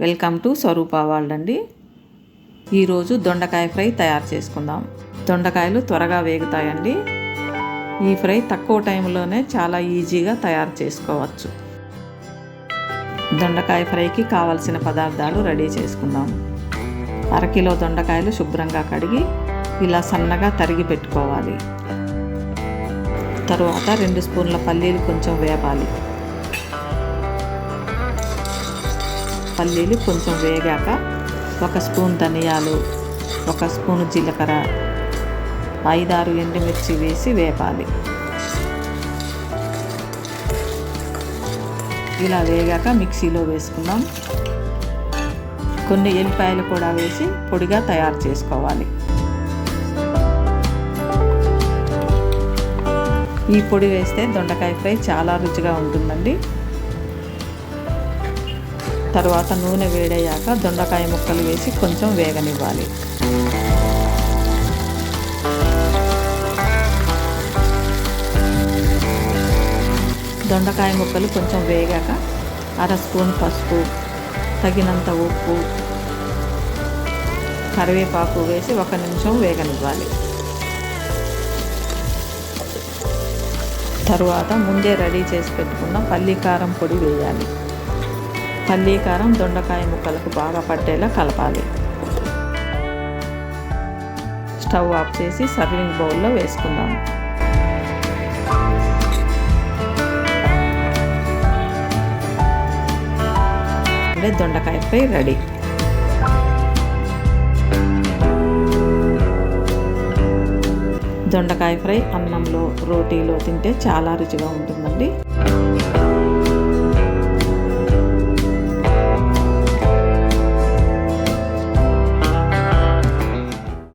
Welcome to Swaroopa world అండి. ఈరోజు దొండకాయ ఫ్రై తయారు చేసుకుందాం. దొండకాయలు త్వరగా వేగుతాయండి. ఈ ఫ్రై తక్కువ టైంలోనే చాలా ఈజీగా తయారు చేసుకోవచ్చు. దొండకాయ ఫ్రైకి కావలసిన పదార్థాలు రెడీ చేసుకుందాం. 1/2 కిలో దొండకాయలు శుభ్రంగా కడిగి ఇలా సన్నగా తరిగి పెట్టుకోవాలి. తరువాత 2 స్పూన్ల పల్లీలు కొంచెం వేపాలి. పల్లీలు కొంచెం వేగాక 1 స్పూన్ ధనియాలు, 1 స్పూను జీలకర్ర, 5-6 ఎండుమిర్చి వేసి వేపాలి. ఇలా వేగాక మిక్సీలో వేసుకుందాం. కొన్ని ఎల్లిపాయలు కూడా వేసి పొడిగా తయారు చేసుకోవాలి. ఈ పొడి వేస్తే దొండకాయ ఫ్రై చాలా రుచిగా ఉంటుందండి. తరువాత నూనె వేడయ్యాక దొండకాయ ముక్కలు వేసి కొంచెం వేగనివ్వాలి. దొండకాయ ముక్కలు కొంచెం వేగాక 1/2 స్పూన్ పసుపు, తగినంత ఉప్పు, కరివేపాకు వేసి 1 నిమిషం వేగనివ్వాలి. తరువాత ముందే రెడీ చేసి పెట్టుకున్న పల్లీ కారం పొడి వేయాలి. పల్లీ కారం దొండకాయ ముక్కలకు బాగా పట్టేలా కలపాలి. స్టవ్ ఆఫ్ చేసి సర్వింగ్ బౌల్లో వేసుకుందాం. దొండకాయ ఫ్రై రెడీ. దొండకాయ ఫ్రై అన్నంలో, రోటీలో తింటే చాలా రుచిగా ఉంటుందండి.